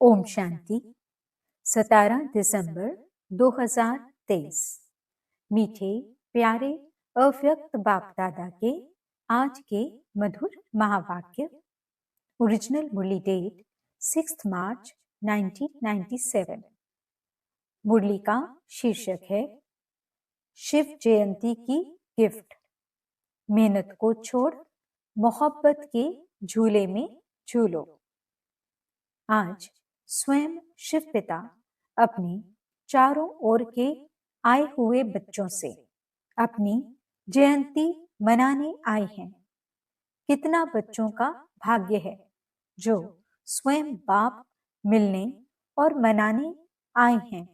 ओम शांति। 17 दिसंबर 2023। मीठे प्यारे अव्यक्त बाप दादा के आज के मधुर महावाक्य। ओरिजिनल मुरली डेट 6 मार्च 1997। मुरली का शीर्षक है शिव जयंती की गिफ्ट। मेहनत को छोड़ मोहब्बत के झूले में झूलो। आज स्वयं शिव पिता अपने चारों ओर के आए हुए बच्चों से अपनी जयंती मनाने आए हैं। कितना बच्चों का भाग्य है जो स्वयं बाप मिलने और मनाने आए हैं।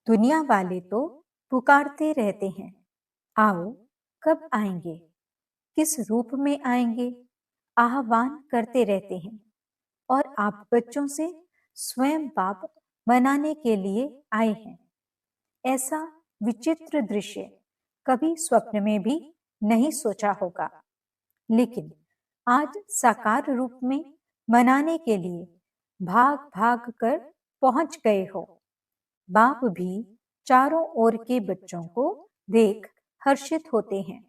दुनिया वाले तो पुकारते रहते हैं, आओ कब आएंगे, किस रूप में आएंगे, आह्वान करते रहते हैं। और आप बच्चों से स्वयं बाप मनाने के लिए आए हैं। ऐसा विचित्र दृश्य कभी स्वप्न में भी नहीं सोचा होगा, लेकिन आज साकार रूप में मनाने के लिए भाग भाग कर पहुंच गए हो। बाप भी चारों ओर के बच्चों को देख हर्षित होते हैं।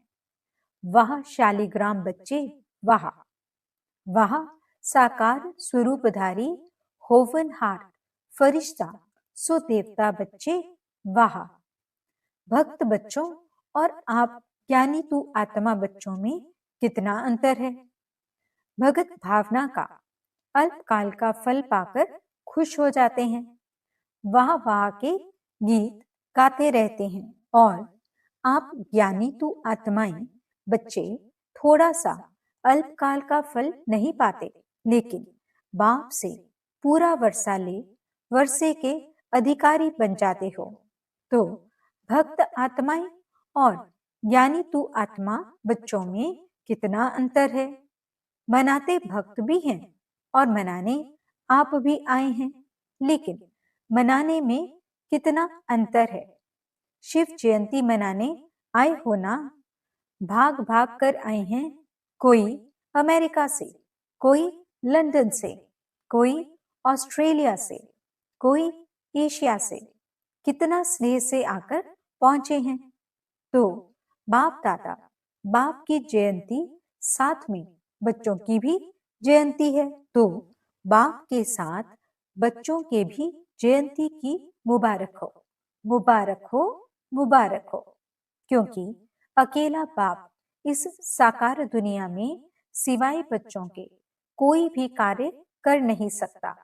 वह शालिग्राम बच्चे, वह साकार स्वरूपधारी होवनहार फरिश्ता सो देवता बच्चे, वाह। भक्त बच्चों और आप ज्ञानी तू आत्मा बच्चों में कितना अंतर है। भगत भावना का अल्पकाल का फल पाकर खुश हो जाते हैं, वाह वाह के गीत गाते रहते हैं। और आप ज्ञानी तू आत्माएं बच्चे थोड़ा सा अल्पकाल का फल नहीं पाते, लेकिन बाप से पूरा वर्षा ले वर्षे के अधिकारी बन जाते हो। तो भक्त आत्माएं और ज्ञानी तू आत्मा बच्चों में कितना अंतर है। मनाते भक्त भी हैं और मनाने आप भी आए हैं, लेकिन मनाने में कितना अंतर है। शिव जयंती मनाने आए हो ना, भाग भाग कर आए हैं। कोई अमेरिका से, कोई लंदन से, कोई ऑस्ट्रेलिया से, कोई एशिया से, कितना स्नेह से आकर पहुंचे हैं। तो बाप दादा बाप की जयंती साथ में बच्चों की भी जयंती है, तो बाप के साथ बच्चों के भी जयंती की मुबारक हो, मुबारक हो, मुबारक हो। क्योंकि अकेला बाप इस साकार दुनिया में सिवाय बच्चों के कोई भी कार्य कर नहीं सकता।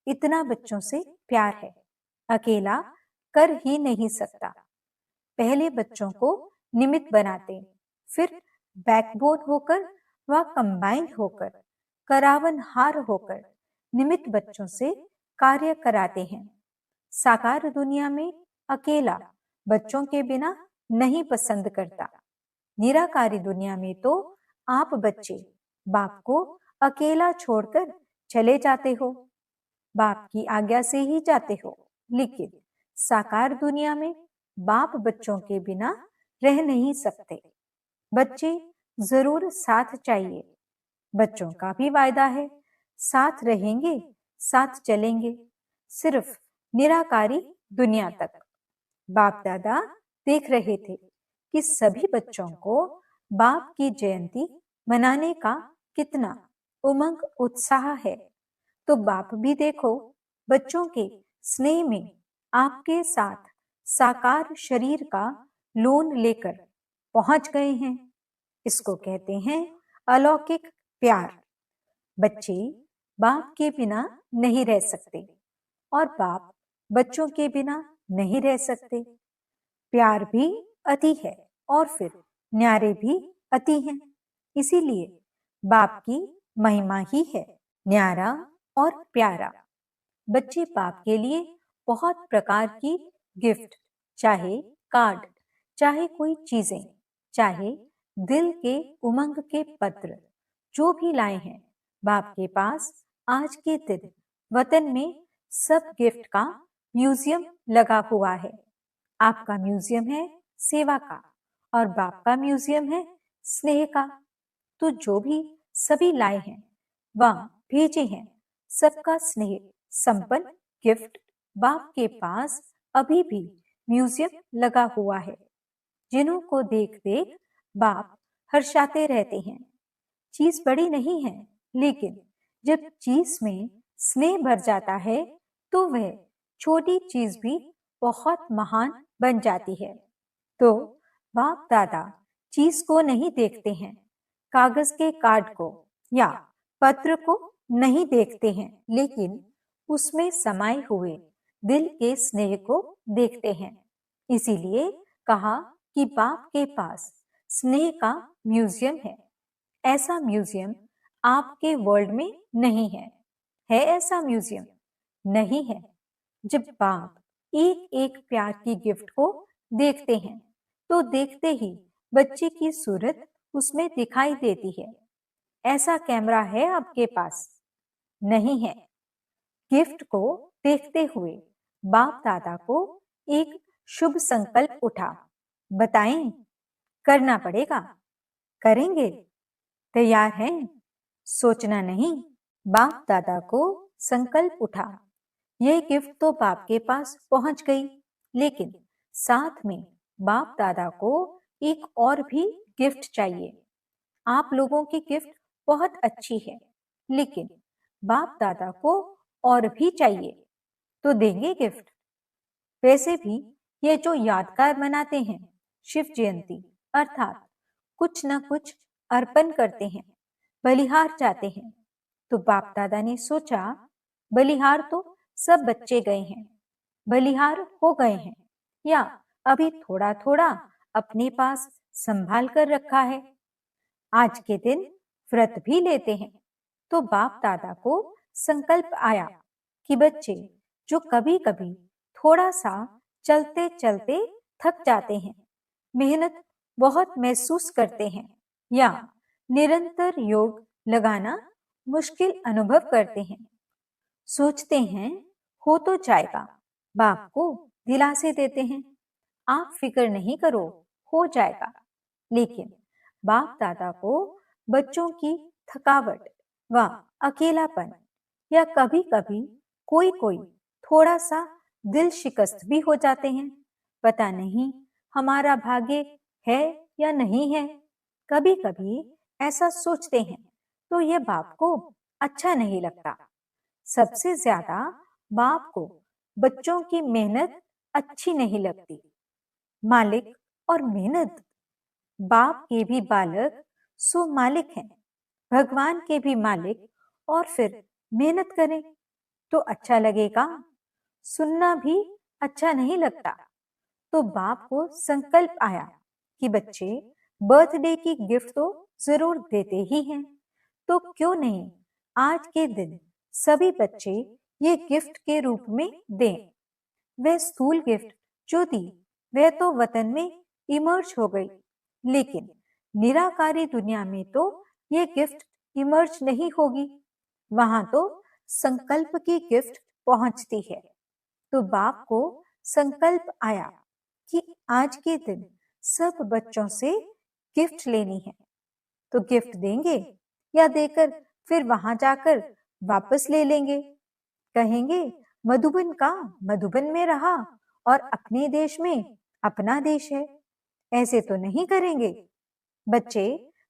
इतना बच्चों से प्यार है, अकेला कर ही नहीं सकता। पहले बच्चों को निमित्त बनाते, फिर बैकबोन होकर व कंबाइंड होकर, करावनहार होकर निमित्त बच्चों से कार्य कराते हैं। साकार दुनिया में अकेला बच्चों के बिना नहीं पसंद करता। निराकारी दुनिया में तो आप बच्चे बाप को अकेला छोड़कर चले जाते हो, बाप की आज्ञा से ही जाते हो। लेकिन साकार दुनिया में बाप बच्चों के बिना रह नहीं सकते। बच्चे जरूर साथ चाहिए। बच्चों का भी वायदा है, साथ रहेंगे, साथ चलेंगे, सिर्फ निराकारी दुनिया तक। बाप दादा देख रहे थे कि सभी बच्चों को बाप की जयंती मनाने का कितना उमंग उत्साह है। तो बाप भी देखो बच्चों के स्नेह में आपके साथ साकार शरीर का लोन लेकर पहुंच गए हैं। इसको कहते हैं अलौकिक प्यार। बच्चे बाप के बिना नहीं रह सकते और बाप बच्चों के बिना नहीं रह सकते। प्यार भी अति है और फिर न्यारे भी अति हैं। इसीलिए बाप की महिमा ही है न्यारा और प्यारा। बच्चे बाप के लिए बहुत प्रकार की गिफ्ट, चाहे कार्ड, चाहे कोई चीजें, चाहे दिल के उमंग के पत्र, जो भी लाए हैं बाप के पास। आज के दिन वतन में सब गिफ्ट का म्यूजियम लगा हुआ है। आपका म्यूजियम है सेवा का और बाप का म्यूजियम है स्नेह का। तो जो भी सभी लाए हैं वह भेजे हैं, सबका स्नेह संपन्न गिफ्ट बाप के पास अभी भी म्यूजियम लगा हुआ है, जिन्हों को देख देख बाप हर्षाते रहते हैं। चीज बड़ी नहीं है, लेकिन जब चीज में स्नेह भर जाता है तो वह छोटी चीज भी बहुत महान बन जाती है। तो बाप दादा चीज को नहीं देखते हैं, कागज के कार्ड को या पत्र को नहीं देखते हैं, लेकिन उसमें समाये हुए दिल के स्नेह को देखते हैं। इसीलिए कहा कि बाप के पास स्नेह का म्यूजियम है। ऐसा म्यूजियम आपके वर्ल्ड में नहीं है। है ऐसा म्यूजियम? नहीं है। जब बाप एक एक प्यार की गिफ्ट को देखते हैं तो देखते ही बच्चे की सूरत उसमें दिखाई देती है। ऐसा कैमरा है आपके पास? नहीं है। गिफ्ट को देखते हुए बाप दादा को एक शुभ संकल्प उठा। बताएं? करना पड़ेगा। करेंगे? तैयार हैं? सोचना नहीं। बाप दादा को संकल्प उठा। यह गिफ्ट तो बाप के पास पहुंच गई, लेकिन साथ में बाप दादा को एक और भी गिफ्ट चाहिए। आप लोगों की गिफ्ट बहुत अच्छी है, लेकिन बाप दादा को और भी चाहिए, तो देंगे गिफ्ट। वैसे भी ये जो यादगार मनाते हैं शिव जयंती, अर्थात कुछ न कुछ अर्पण करते हैं, बलिहार जाते हैं, तो बाप दादा ने सोचा बलिहार तो सब बच्चे गए हैं, बलिहार हो गए हैं या अभी थोड़ा थोड़ा अपने पास संभाल कर रखा है। आज के दिन व्रत भी लेते हैं, तो बाप दादा को संकल्प आया कि बच्चे जो कभी कभी थोड़ा सा चलते चलते थक जाते हैं, मेहनत बहुत महसूस करते हैं या निरंतर योग लगाना मुश्किल अनुभव करते हैं, सोचते हैं हो तो जाएगा, बाप को दिलासे देते हैं, आप फिक्र नहीं करो, हो जाएगा। लेकिन बाप दादा को बच्चों की थकावट व अकेलापन या कभी कभी कोई कोई थोड़ा सा दिल शिकस्त भी हो जाते हैं। पता नहीं हमारा भाग्य है या नहीं है, कभी कभी ऐसा सोचते हैं तो यह बाप को अच्छा नहीं लगता। सबसे ज्यादा बाप को बच्चों की मेहनत अच्छी नहीं लगती। मालिक और मेहनत, बाप के भी बालक सो मालिक हैं, भगवान के भी मालिक, और फिर मेहनत करें तो अच्छा लगेगा? सुनना भी अच्छा नहीं लगता। तो बाप को संकल्प आया कि बच्चे बर्थडे की गिफ्ट तो जरूर देते ही हैं, तो क्यों नहीं आज के दिन सभी बच्चे ये गिफ्ट के रूप में दें। वह स्थूल गिफ्ट जो दी वह तो वतन में इमर्ज हो गई, लेकिन निराकारी दुनिया में तो ये गिफ्ट इमर्ज नहीं होगी, वहां तो संकल्प की गिफ्ट पहुंचती है। तो बाप को संकल्प आया कि आज के दिन सब बच्चों से गिफ्ट लेनी है, तो गिफ्ट देंगे या देकर फिर वहां जाकर वापस ले लेंगे। कहेंगे मधुबन का मधुबन में रहा और अपने देश में अपना देश है। ऐसे तो नहीं करेंगे। बच्चे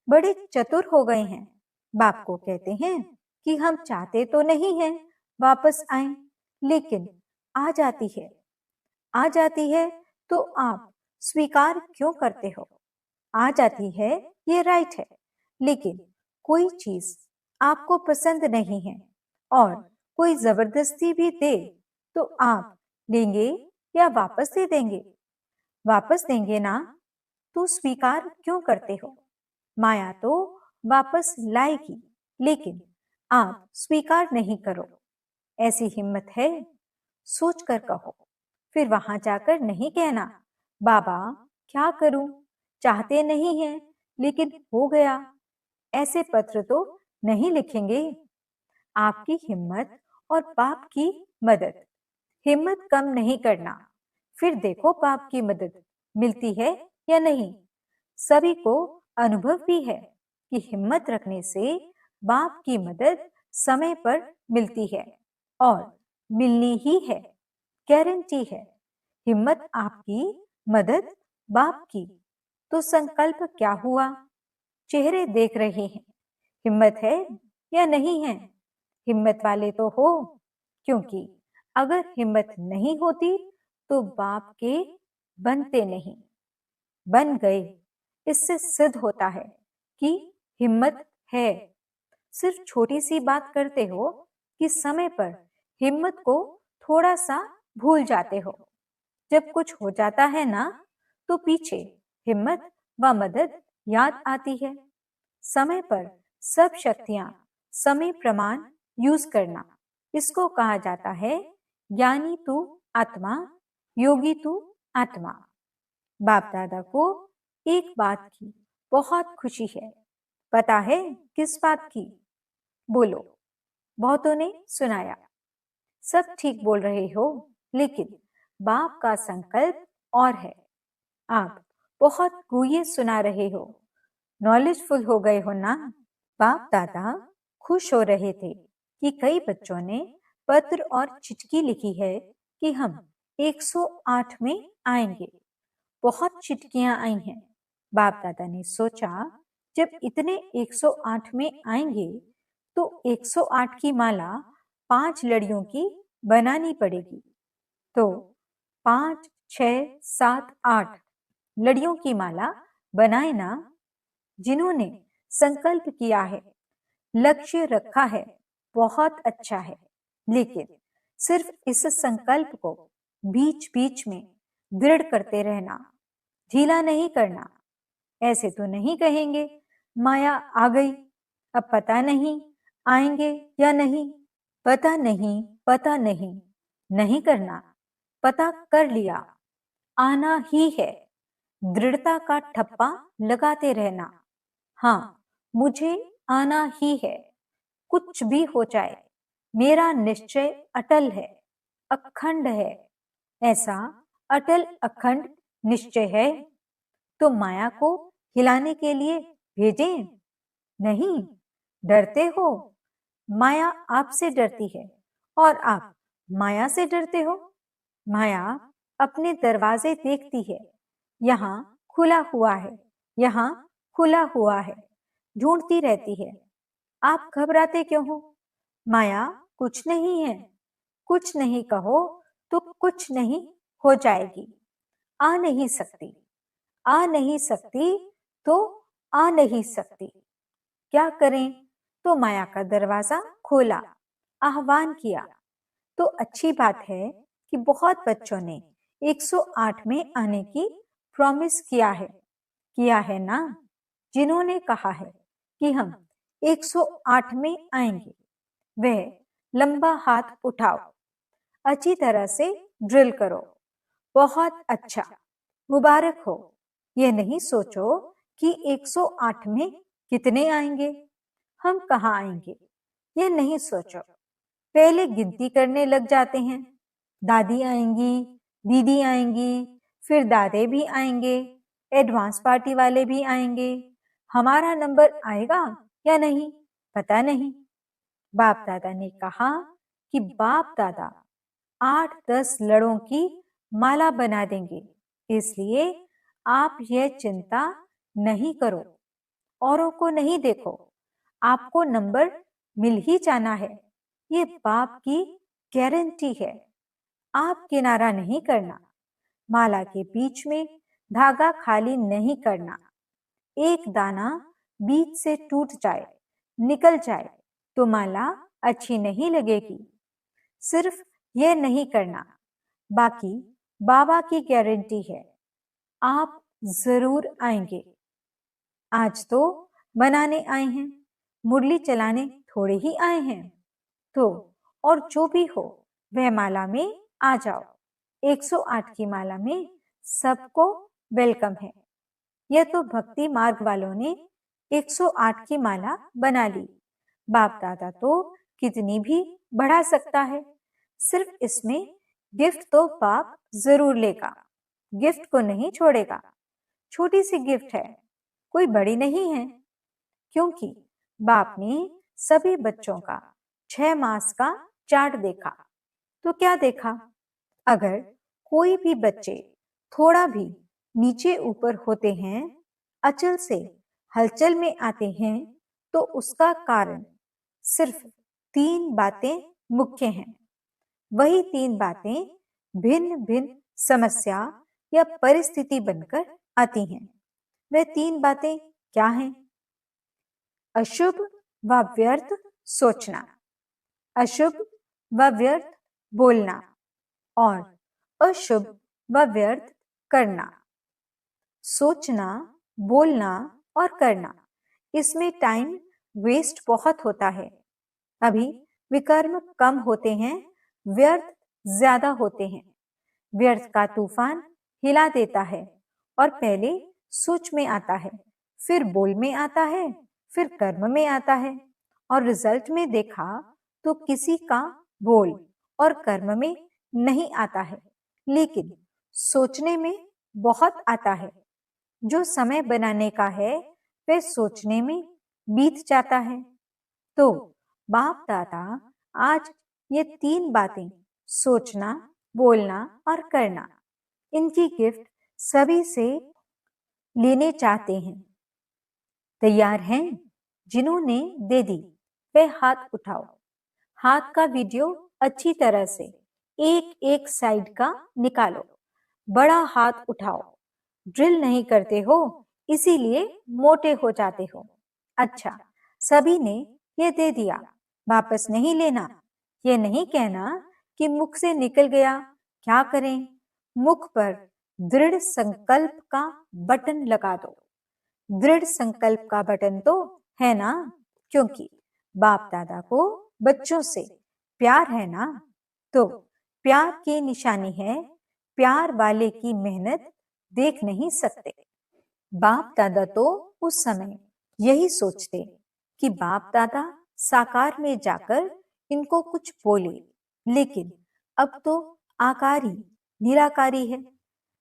बड़े चतुर हो गए हैं, बाप को कहते हैं कि हम चाहते तो नहीं हैं वापस आए, लेकिन आ जाती है, आ जाती है तो आप स्वीकार क्यों करते हो? आ जाती है ये राइट है, लेकिन कोई चीज आपको पसंद नहीं है और कोई जबरदस्ती भी दे तो आप लेंगे या वापस दे देंगे? वापस देंगे ना, तो स्वीकार क्यों करते हो? माया तो वापस लाएगी, लेकिन आप स्वीकार नहीं करो। ऐसी हिम्मत है? सोच कर कहो। फिर वहां जाकर नहीं कहना बाबा क्या करूं, चाहते नहीं हैं लेकिन हो गया। ऐसे पत्र तो नहीं लिखेंगे। आपकी हिम्मत और बाप की मदद। हिम्मत कम नहीं करना, फिर देखो बाप की मदद मिलती है या नहीं। सभी को अनुभव भी है कि हिम्मत रखने से बाप की मदद समय पर मिलती है और मिलनी ही है, गारंटी है। हिम्मत आपकी, मदद बाप की। तो संकल्प क्या हुआ? चेहरे देख रहे हैं, हिम्मत है या नहीं है? हिम्मत वाले तो हो, क्योंकि अगर हिम्मत नहीं होती तो बाप के बनते नहीं, बन गए। इससे सिद्ध होता है कि हिम्मत है। सिर्फ छोटी सी बात करते हो कि समय पर हिम्मत को थोड़ा सा भूल जाते हो। जब कुछ हो जाता है ना, तो पीछे हिम्मत व मदद याद आती है। समय पर सब शक्तियां, समय प्रमाण यूज करना, इसको कहा जाता है ज्ञानी तू आत्मा, योगी तू आत्मा। बाप दादा को एक बात की बहुत खुशी है। पता है किस बात की? बोलो। बहुतों ने सुनाया। सब ठीक बोल रहे हो, लेकिन बाप का संकल्प और है। आप बहुत गुये सुना रहे हो, नॉलेजफुल हो गए हो ना। बाप दादा खुश हो रहे थे कि कई बच्चों ने पत्र और चिट्ठी लिखी है कि हम 108 में आएंगे। बहुत चिट्ठियां आई हैं। बाप दादा ने सोचा, जब इतने 108 में आएंगे तो 108 की माला 5 लड़ियों की बनानी पड़ेगी। तो 5, 6, 7, 8 लड़ियों की माला बनाए ना। जिन्होंने संकल्प किया है, लक्ष्य रखा है, बहुत अच्छा है, लेकिन सिर्फ इस संकल्प को बीच बीच में दृढ़ करते रहना, ढीला नहीं करना। ऐसे तो नहीं कहेंगे माया आ गई, अब पता नहीं आएंगे या नहीं। पता नहीं, पता नहीं, नहीं करना। पता कर लिया, आना ही है। दृढ़ता का ठप्पा लगाते रहना। हाँ, मुझे आना ही है, कुछ भी हो जाए। मेरा निश्चय अटल है, अखंड है। ऐसा अटल अखंड निश्चय है तो माया को हिलाने के लिए भेजें? नहीं। डरते हो? माया आपसे डरती है और आप माया से डरते हो। माया अपने दरवाजे देखती है, यहाँ खुला हुआ है, यहाँ खुला हुआ है, ढूंढती रहती है। आप घबराते क्यों हो? माया कुछ नहीं है। कुछ नहीं कहो तो कुछ नहीं हो जाएगी। आ नहीं सकती, आ नहीं सकती तो आ नहीं सकती। क्या करें? तो माया का दरवाजा खोला, आह्वान किया। तो अच्छी बात है कि बहुत बच्चों ने 108 में आने की प्रॉमिस किया है ना। जिन्होंने कहा है कि हम 108 में आएंगे, वह लंबा हाथ उठाओ, अच्छी तरह से ड्रिल करो। बहुत अच्छा, मुबारक हो। यह नहीं सोचो कि 108 में कितने आएंगे, हम कहाँ आएंगे, यह नहीं सोचो। पहले गिनती करने लग जाते हैं। दादी आएंगी, दीदी आएंगी, फिर दादे भी आएंगे, एडवांस पार्टी वाले भी आएंगे। हमारा नंबर आएगा या नहीं, पता नहीं। बाप दादा ने कहा कि बाप दादा 8-10 लड़ों की माला बना देंगे, इसलिए आप यह चिंता नहीं करो, औरों को नहीं देखो। आपको नंबर मिल ही जाना है, ये बाप की गारंटी है। आप किनारा नहीं करना, माला के बीच में धागा खाली नहीं करना। एक दाना बीच से टूट जाए, निकल जाए तो माला अच्छी नहीं लगेगी। सिर्फ यह नहीं करना, बाकी बाबा की गारंटी है, आप जरूर आएंगे। आज तो बनाने आए हैं, मुरली चलाने थोड़े ही आए हैं। तो और जो भी हो वह माला में आ जाओ। 108 की माला में सबको वेलकम है। यह तो भक्ति मार्ग वालों ने 108 की माला बना ली। बाप दादा तो कितनी भी बढ़ा सकता है, सिर्फ इसमें गिफ्ट तो बाप जरूर लेगा, गिफ्ट को नहीं छोड़ेगा। छोटी सी गिफ्ट है, कोई बड़ी नहीं है, क्योंकि बाप ने सभी बच्चों का 6 मास का चार्ट देखा तो क्या देखा? अगर कोई भी बच्चे थोड़ा भी नीचे ऊपर होते हैं, अचल से हलचल में आते हैं, तो उसका कारण सिर्फ 3 बातें मुख्य हैं। वही 3 बातें भिन्न भिन्न समस्या या परिस्थिति बनकर आती हैं। वह 3 बातें क्या हैं? अशुभ व व्यर्थ सोचना, अशुभ व व्यर्थ बोलना और अशुभ व व्यर्थ करना। सोचना, बोलना और करना, इसमें टाइम वेस्ट बहुत होता है। अभी विकर्म कम होते हैं, व्यर्थ ज्यादा होते हैं। व्यर्थ का तूफान हिला देता है और पहले सोच में आता है, फिर बोल में आता है, फिर कर्म में आता है और रिजल्ट में देखा तो किसी का बोल और कर्म में नहीं आता है, लेकिन सोचने में बहुत आता है। जो समय बनाने का है वह सोचने में बीत जाता है। तो बाप दादा आज ये 3 बातें, सोचना, बोलना और करना, इनकी गिफ्ट सभी से लेने चाहते हैं। तैयार हैं? जिन्होंने दे दी वे हाथ उठाओ। हाथ का वीडियो अच्छी तरह से एक एक साइड का निकालो। बड़ा हाथ उठाओ। ड्रिल नहीं करते हो, इसीलिए मोटे हो जाते हो। अच्छा, सभी ने ये दे दिया, वापस नहीं लेना। ये नहीं कहना कि मुख से निकल गया, क्या करें? मुख पर दृढ़ संकल्प का बटन लगा दो। दृढ़ संकल्प का बटन तो है ना, क्योंकि बाप दादा को बच्चों से प्यार है ना। तो प्यार की निशानी है, प्यार वाले की मेहनत देख नहीं सकते। बाप दादा तो उस समय यही सोचते कि बाप दादा साकार में जाकर इनको कुछ बोले, लेकिन अब तो आकारी निराकारी है।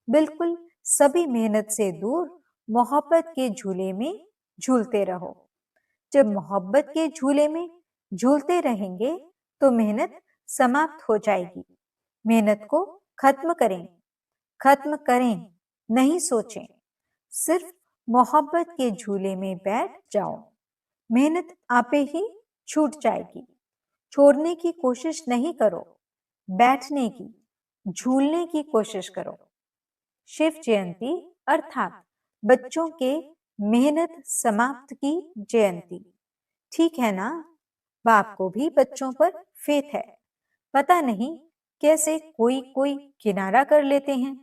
बिल्कुल सभी मेहनत से दूर मोहब्बत के झूले में झूलते रहो। जब मोहब्बत के झूले में झूलते रहेंगे तो मेहनत समाप्त हो जाएगी। मेहनत को खत्म करें, खत्म करें, नहीं सोचें। सिर्फ मोहब्बत के झूले में बैठ जाओ। मेहनत आपे ही छूट जाएगी। छोड़ने की कोशिश नहीं करो, बैठने की, झूलने की कोशिश करो। शिव जयंती अर्थात बच्चों के मेहनत समाप्त की जयंती। ठीक है ना? बाप को भी बच्चों पर फेथ है। पता नहीं कैसे कोई कोई किनारा कर लेते हैं,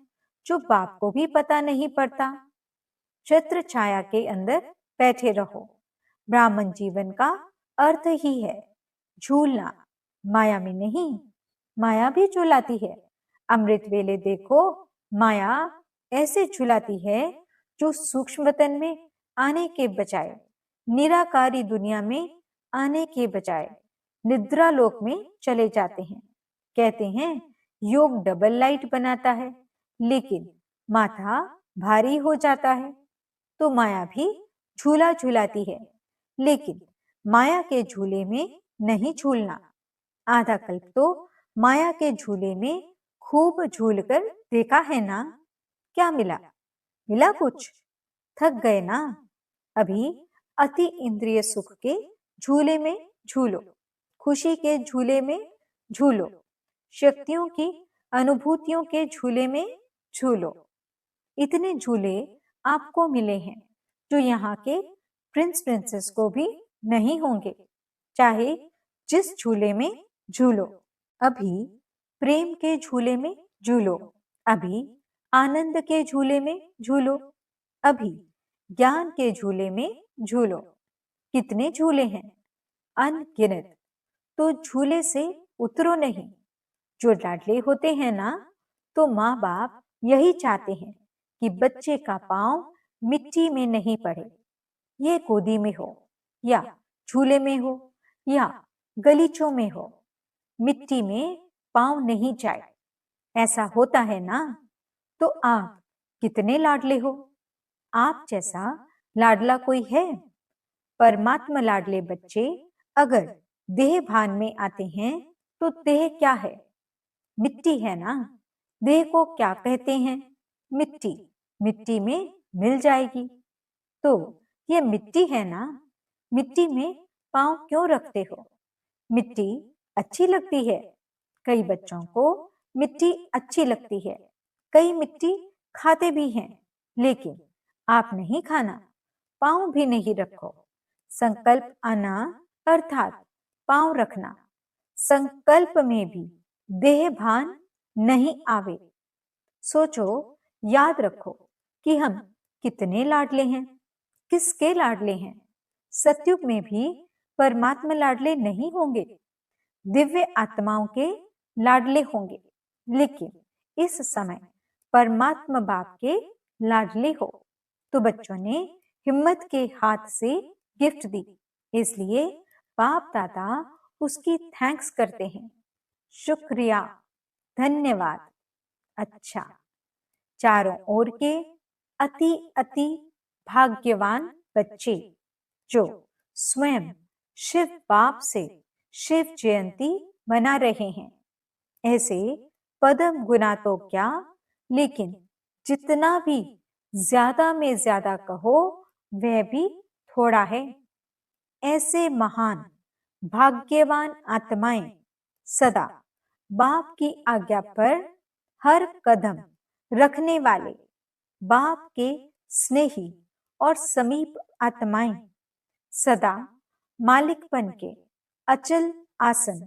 जो बाप को भी पता नहीं पड़ता। छत्र छाया के अंदर बैठे रहो। ब्राह्मण जीवन का अर्थ ही है झूलना, माया में नहीं। माया भी झुलाती है। अमृत वेले देखो, माया ऐसे झुलाती है जो सूक्ष्म वतन में आने के बजाय, निराकारी दुनिया में आने के बजाय निद्रा लोक में चले जाते हैं। कहते हैं योग डबल लाइट बनाता है, लेकिन माथा भारी हो जाता है। तो माया भी झूला झुलाती है, लेकिन माया के झूले में नहीं झूलना। आधा कल्प तो माया के झूले में खूब झूलकर देखा है ना। क्या मिला? मिला कुछ? थक गए ना? अभी अति इंद्रिय सुख के झूले में झूलो, खुशी के झूले में झूलो, शक्तियों की अनुभूतियों के झूले में झूलो। इतने झूले आपको मिले हैं जो यहाँ के प्रिंस प्रिंसेस को भी नहीं होंगे, चाहे जिस झूले में झूलो। अभी प्रेम के झूले में झूलो, अभी आनंद के झूले में झूलो, अभी ज्ञान के झूले में झूलो। कितने झूले हैं? अनगिनत। तो झूले से उतरो नहीं। जो लाडले होते हैं ना, तो माँ बाप यही चाहते हैं कि बच्चे का पांव मिट्टी में नहीं पड़े। ये गोदी में हो या झूले में हो या गलीचों में हो, मिट्टी में पांव नहीं जाए। ऐसा होता है ना? तो आप कितने लाडले हो? आप जैसा लाडला कोई है? परमात्मा लाडले बच्चे अगर देह भान में आते हैं तो देह क्या है? मिट्टी है ना, देह को क्या कहते हैं? मिट्टी। मिट्टी में मिल जाएगी। तो ये मिट्टी है ना, मिट्टी में पाँव क्यों रखते हो? मिट्टी अच्छी लगती है। कई बच्चों को मिट्टी अच्छी लगती है। कई मिट्टी खाते भी हैं, लेकिन आप नहीं खाना, पाँव भी नहीं रखो। संकल्प आना अर्थात पाँव रखना। संकल्प में भी देह भान नहीं आवे। सोचो, याद रखो कि हम कितने लाडले हैं, किसके लाडले हैं। सतयुग में भी परमात्मा लाडले नहीं होंगे, दिव्य आत्माओं के लाडले होंगे, लेकिन इस समय परमात्मा बाप के लाडले हो। तो बच्चों ने हिम्मत के हाथ से गिफ्ट दी, इसलिए बाप दादा उसकी थैंक्स करते हैं। शुक्रिया, धन्यवाद। अच्छा, चारों ओर के अति अति भाग्यवान बच्चे जो स्वयं शिव बाप से शिव जयंती मना रहे हैं, ऐसे पदम गुना तो क्या, लेकिन जितना भी ज्यादा में ज्यादा कहो वह भी थोड़ा है। ऐसे महान भाग्यवान आत्माएं सदा बाप की आज्ञा पर हर कदम रखने वाले बाप के स्नेही और समीप आत्माएं सदा मालिकपन के अचल आसन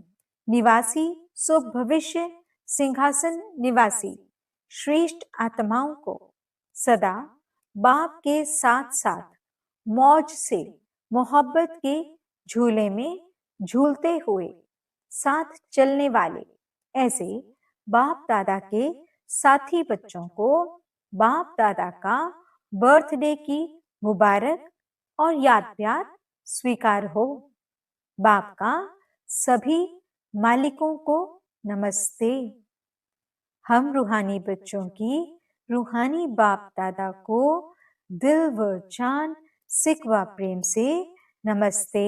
निवासी सो भविष्य सिंहासन निवासी श्रेष्ठ आत्माओं को सदा बाप के साथ साथ मौज से मोहब्बत के झूले में झूलते हुए साथ चलने वाले ऐसे बाप दादा के साथी बच्चों को बाप दादा का बर्थडे की मुबारक और याद प्यार स्वीकार हो। बाप का सभी मालिकों को नमस्ते। हम रूहानी बच्चों की रूहानी बाप दादा को दिल व जान सिक व प्रेम से नमस्ते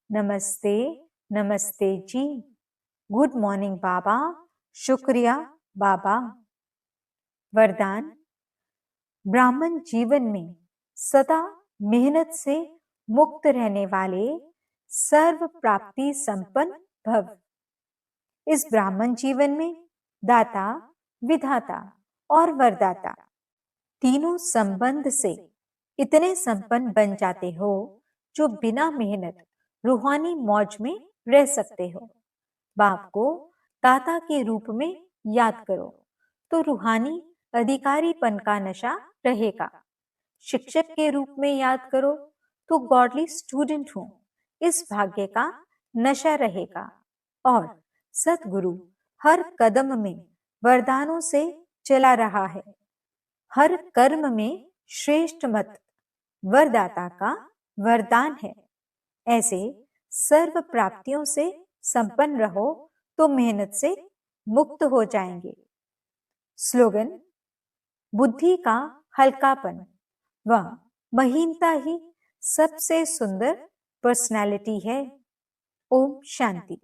नमस्ते नमस्ते जी। गुड मॉर्निंग बाबा, शुक्रिया बाबा। वरदान, ब्राह्मण जीवन में सदा मेहनत से मुक्त रहने वाले सर्व प्राप्ति संपन्न भव। इस ब्राह्मण जीवन में दाता, विधाता और वरदाता तीनों संबंध से इतने संपन्न बन जाते हो जो बिना मेहनत रूहानी मौज में रह सकते हो। बाप को दाता के रूप में याद करो तो रूहानी अधिकारीपन का नशा रहेगा। शिक्षक के रूप में याद करो तो गॉडली स्टूडेंट हूं, इस भाग्य का नशा रहेगा। और सतगुरु हर कदम में वरदानों से चला रहा है। हर कर्म में श्रेष्ठ मत वरदाता का वरदान है। ऐसे सर्व प्राप्तियों से संपन्न रहो तो मेहनत से मुक्त हो जाएंगे। स्लोगन, बुद्धि का हल्कापन व महीनता ही सबसे सुंदर पर्सनालिटी है। ओम शांति।